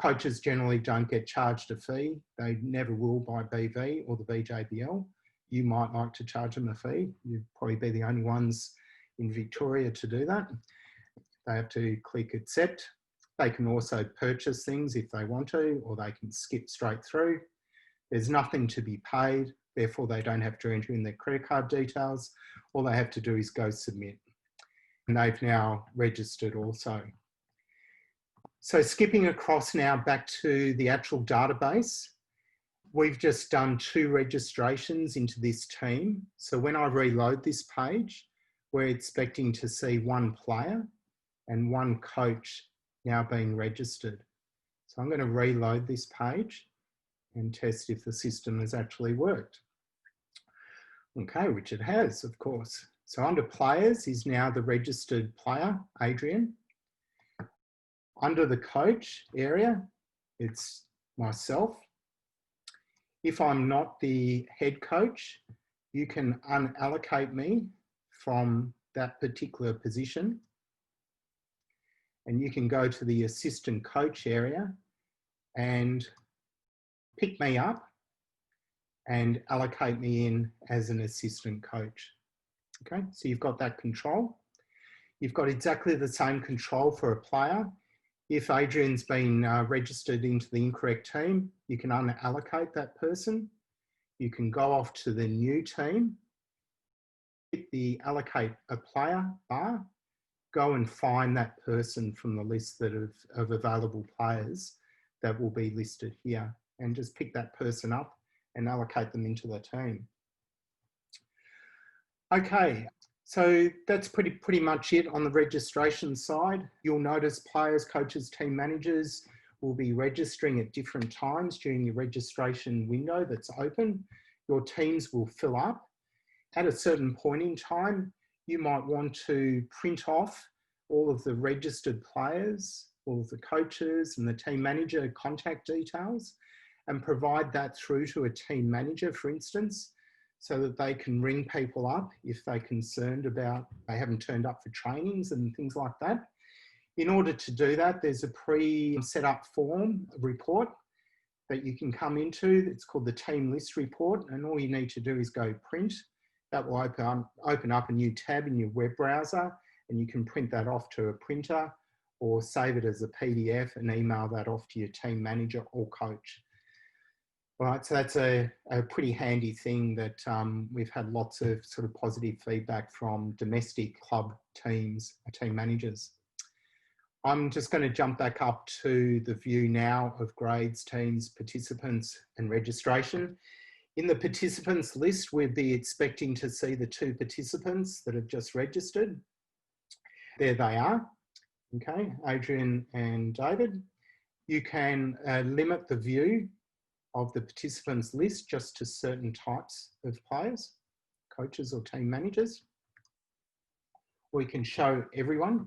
Coaches generally don't get charged a fee. They never will by BV or the VJBL. You might like to charge them a fee. You'd probably be the only ones in Victoria to do that. They have to click accept. They can also purchase things if they want to, or they can skip straight through. There's nothing to be paid, therefore they don't have to enter in their credit card details. All they have to do is go submit. And they've now registered also. So skipping across now back to the actual database, we've just done 2 registrations into this team. So when I reload this page, we're expecting to see 1 player and 1 coach now being registered. So I'm going to reload this page and test if the system has actually worked. Okay, which it has, of course. So under players is now the registered player, Adrian. Under the coach area, it's myself. If I'm not the head coach, you can unallocate me from that particular position. And you can go to the assistant coach area and pick me up and allocate me in as an assistant coach. Okay, so you've got that control. You've got exactly the same control for a player. If Adrian's been registered into the incorrect team, you can unallocate that person. You can go off to the new team, hit the allocate a player bar, go and find that person from the list of available players that will be listed here, and just pick that person up and allocate them into the team. Okay, so that's pretty much it on the registration side. You'll notice players, coaches, team managers will be registering at different times during your registration window that's open. Your teams will fill up. At a certain point in time, you might want to print off all of the registered players, all of the coaches and the team manager contact details, and provide that through to a team manager, for instance, so that they can ring people up if they're concerned about they haven't turned up for trainings and things like that. In order to do that, there's a pre-set up form report that you can come into. It's called the team list report, and all you need to do is go print. That will open up a new tab in your web browser, and you can print that off to a printer or save it as a PDF and email that off to your team manager or coach. All right, so that's a pretty handy thing that we've had lots of sort of positive feedback from domestic club teams, team managers. I'm just going to jump back up to the view now of grades, teams, participants and registration. In the participants list, we'd be expecting to see the 2 participants that have just registered. There they are. Okay, Adrian and David. You can limit the view of the participants list just to certain types of players, coaches or team managers. We can show everyone.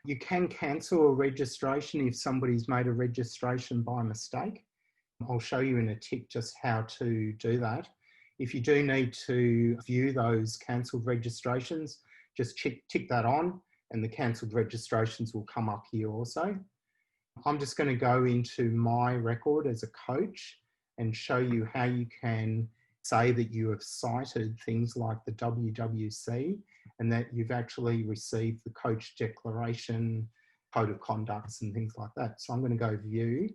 You can cancel a registration if somebody's made a registration by mistake. I'll show you in a tick just how to do that. If you do need to view those cancelled registrations, just tick that on and the cancelled registrations will come up here also. I'm just going to go into my record as a coach and show you how you can say that you have cited things like the WWC and that you've actually received the coach declaration, code of conducts and things like that. So I'm going to go view.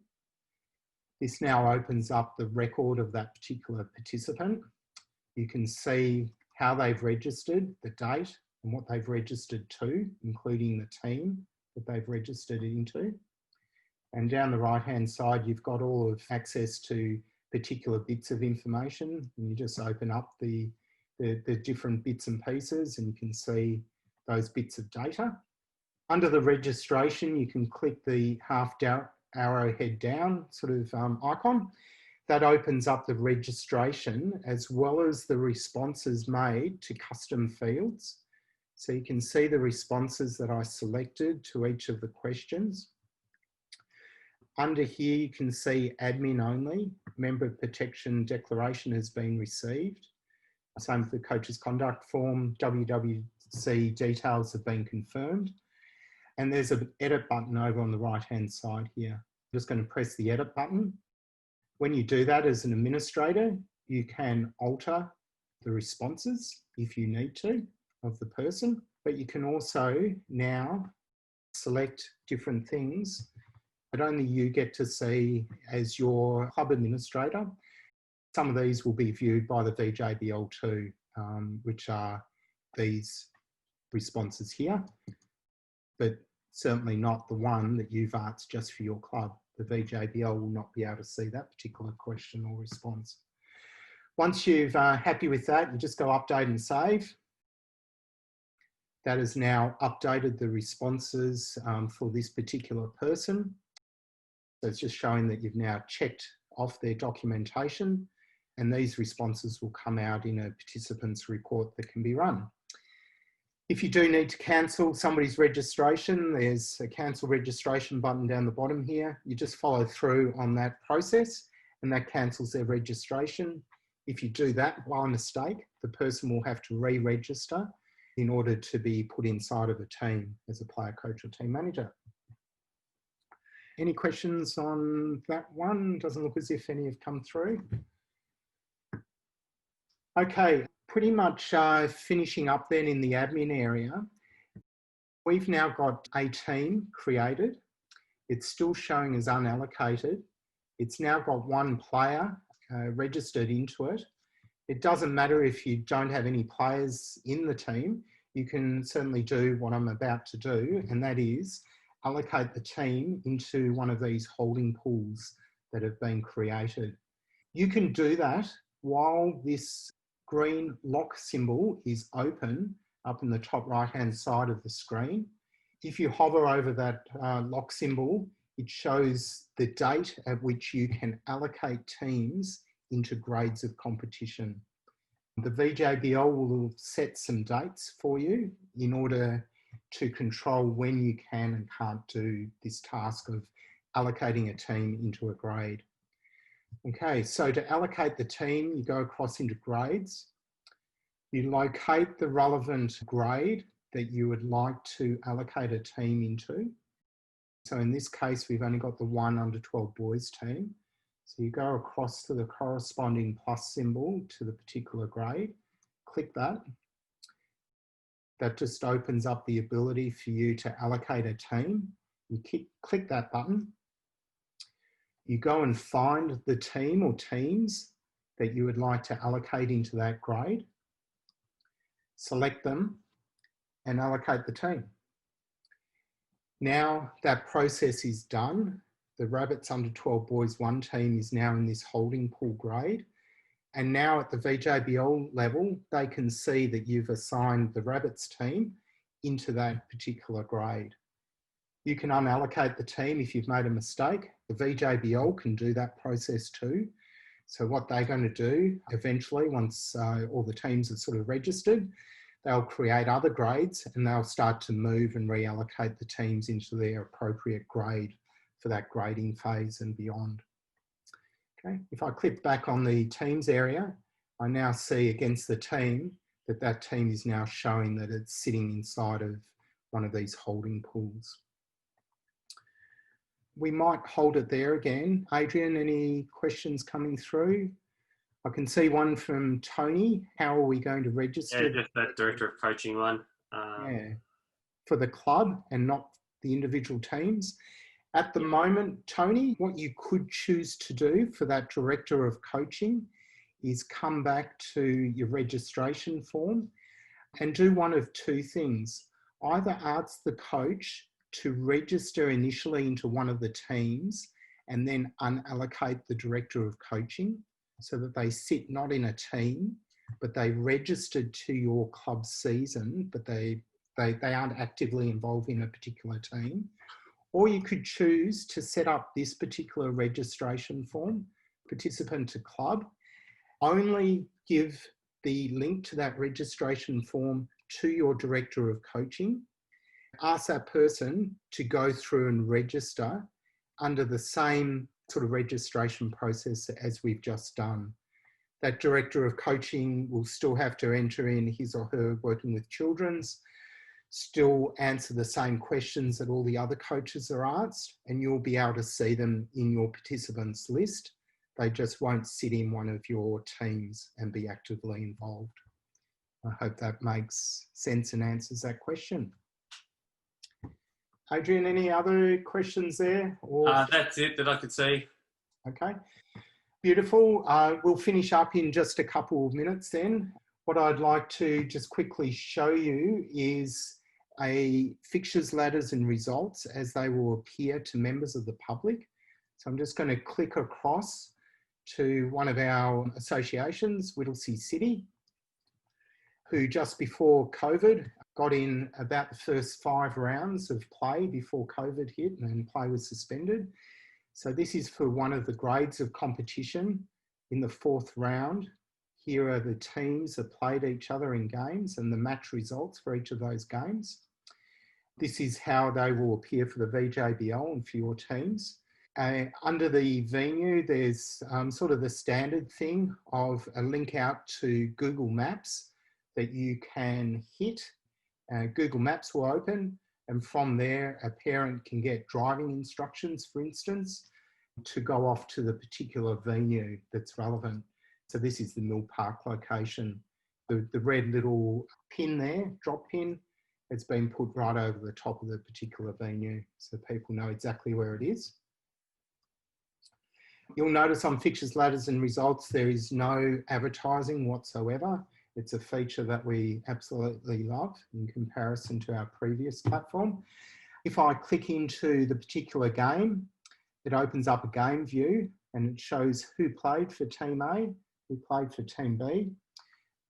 This now opens up the record of that particular participant. You can see how they've registered, the date and what they've registered to, including the team that they've registered into. And down the right-hand side, you've got all of access to particular bits of information. And you just open up the different bits and pieces and you can see those bits of data. Under the registration, you can click the half arrow head down sort of icon. That opens up the registration as well as the responses made to custom fields. So you can see the responses that I selected to each of the questions. Under here, you can see admin only, member protection declaration has been received. Same with the coach's conduct form, WWC details have been confirmed. And there's an edit button over on the right-hand side here. I'm just going to press the edit button. When you do that as an administrator, you can alter the responses if you need to of the person, but you can also now select different things that only you get to see as your club administrator. Some of these will be viewed by the VJBL too, which are these responses here, but certainly not the one that you've asked just for your club. The VJBL will not be able to see that particular question or response. Once you've happy with that, you just go update and save. That has now updated the responses for this particular person. So it's just showing that you've now checked off their documentation and these responses will come out in a participant's report that can be run. If you do need to cancel somebody's registration, there's a cancel registration button down the bottom here. You just follow through on that process and that cancels their registration. If you do that by mistake, the person will have to re-register in order to be put inside of a team as a player, coach or team manager. Any questions on that one? Doesn't look as if any have come through. Okay, pretty much finishing up then in the admin area. We've now got a team created It's still showing as unallocated. It's now got one player registered into it. It doesn't matter if you don't have any players in the team. You can certainly do what I'm about to do, and that is allocate the team into one of these holding pools that have been created. You can do that while this green lock symbol is open up in the top right-hand side of the screen. If you hover over that lock symbol, it shows the date at which you can allocate teams into grades of competition. The VJBL will set some dates for you in order to control when you can and can't do this task of allocating a team into a grade. Okay, so to allocate the team, you go across into grades. You locate the relevant grade that you would like to allocate a team into. So in this case, we've only got the one under-12 boys team. So you go across to the corresponding plus symbol to the particular grade, click that. That just opens up the ability for you to allocate a team. You click that button. You go and find the team or teams that you would like to allocate into that grade. Select them and allocate the team. Now that process is done, the Rabbits under 12 boys 1 team is now in this holding pool grade. And now at the VJBL level, they can see that you've assigned the Rabbits team into that particular grade. You can unallocate the team if you've made a mistake. The VJBL can do that process too. So what they're going to do eventually, once all the teams are sort of registered, they'll create other grades and they'll start to move and reallocate the teams into their appropriate grade for that grading phase and beyond. Okay, if I click back on the teams area, I now see against the team that that team is now showing that it's sitting inside of one of these holding pools. We might hold it there again. Adrian, any questions coming through? I can see one from Tony. How are we going to register? Yeah, just that director of coaching one. Yeah, for the club and not the individual teams. At the moment, Tony, what you could choose to do for that director of coaching is come back to your registration form and do one of two things. Either ask the coach to register initially into one of the teams and then unallocate the director of coaching so that they sit not in a team, but they registered to your club season, but they aren't actively involved in a particular team. Or you could choose to set up this particular registration form, participant to club, only give the link to that registration form to your director of coaching, ask that person to go through and register under the same sort of registration process as we've just done. That director of coaching will still have to enter in his or her working with children's, still answer the same questions that all the other coaches are asked, and you'll be able to see them in your participants list. They just won't sit in one of your teams and be actively involved. I hope that makes sense and answers that question. Adrian, any other questions there? Or... That's it that I could see. Okay, beautiful. We'll finish up in just a couple of minutes then. What I'd like to just quickly show you is a fixtures, ladders and results as they will appear to members of the public. So I'm just going to click across to one of our associations, Whittlesea City, who just before COVID got in about the first 5 rounds of play before COVID hit and play was suspended. So this is for one of the grades of competition in the 4th round. Here are the teams that played each other in games and the match results for each of those games. This is how they will appear for the VJBL and for your teams. Under the venue, there's sort of the standard thing of a link out to Google Maps that you can hit. Google Maps will open, and from there, a parent can get driving instructions, for instance, to go off to the particular venue that's relevant. So this is the Mill Park location. The red little pin there, drop pin, It's been put right over the top of the particular venue so people know exactly where it is. You'll notice on fixtures, ladders and results, there is no advertising whatsoever. It's a feature that we absolutely love in comparison to our previous platform. If I click into the particular game, it opens up a game view and it shows who played for Team A, who played for Team B,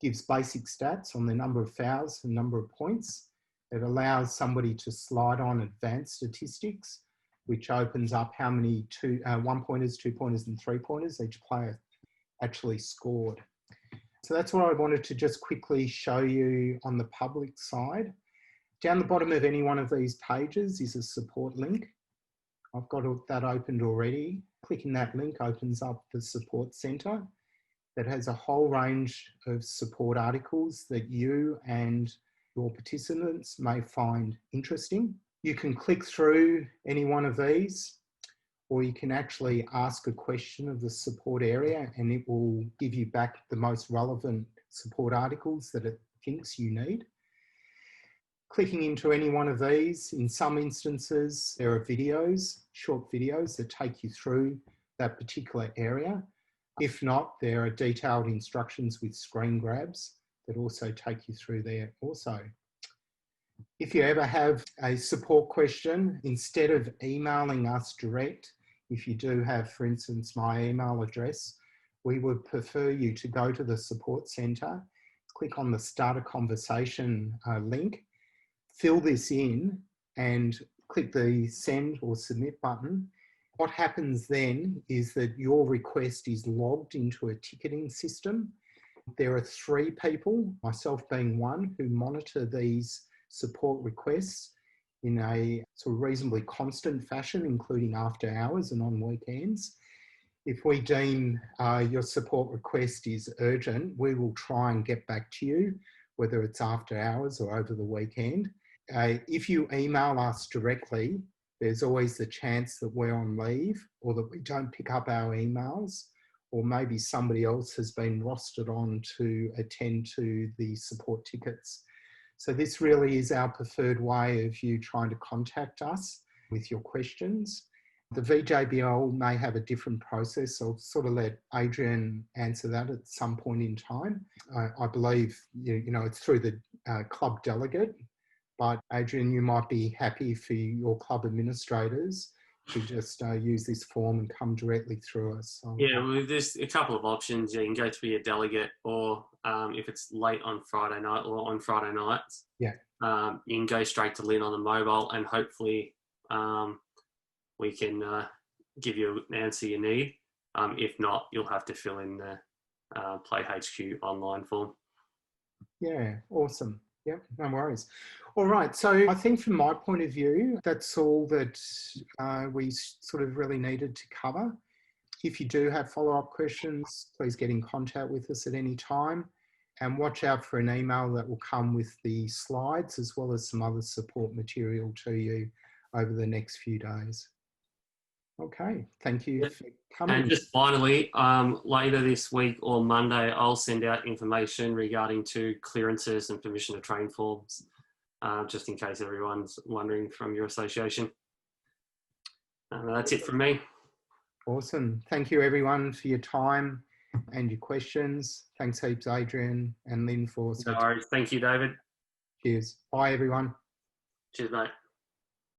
gives basic stats on the number of fouls and number of points. It allows somebody to slide on advanced statistics, which opens up how many one-pointers, two-pointers and three-pointers each player actually scored. So that's what I wanted to just quickly show you on the public side. Down the bottom of any one of these pages is a support link. I've got that opened already. Clicking that link opens up the support centre that has a whole range of support articles that you and your participants may find interesting. You can click through any one of these, or you can actually ask a question of the support area and it will give you back the most relevant support articles that it thinks you need. Clicking into any one of these, in some instances, there are videos, short videos that take you through that particular area. If not, there are detailed instructions with screen grabs that also take you through there also. If you ever have a support question, instead of emailing us direct, if you do have, for instance, my email address, we would prefer you to go to the support centre, click on the Start a Conversation link, fill this in and click the Send or Submit button. What happens then is that your request is logged into a ticketing system. There are 3 people, myself being one, who monitor these support requests in a sort of reasonably constant fashion, including after hours and on weekends. If we deem your support request is urgent, we will try and get back to you, whether it's after hours or over the weekend. If you email us directly, there's always the chance that we're on leave or that we don't pick up our emails, or maybe somebody else has been rostered on to attend to the support tickets. So this really is our preferred way of you trying to contact us with your questions. The VJBL may have a different process. I'll sort of let Adrian answer that at some point in time. I believe, you know, it's through the club delegate, but Adrian, you might be happy for your club administrators to just use this form and come directly through us. Yeah, well, there's a couple of options. You can go to be a delegate, or if it's late on Friday night or on Friday nights, you can go straight to Lynn on the mobile, and hopefully we can give you an answer you need. If not, you'll have to fill in the PlayHQ online form. Yeah, awesome. Yep, no worries. All right, so I think from my point of view, that's all that we sort of really needed to cover. If you do have follow-up questions, please get in contact with us at any time, and watch out for an email that will come with the slides as well as some other support material to you over the next few days. Okay, thank you for coming. And just finally, later this week or Monday, I'll send out information regarding to clearances and permission to train forms, just in case everyone's wondering from your association. That's it from me. Awesome. Thank you everyone for your time and your questions. Thanks heaps, Adrian and Lynn, for... No worries. Thank you, David. Cheers. Bye, everyone. Cheers, mate.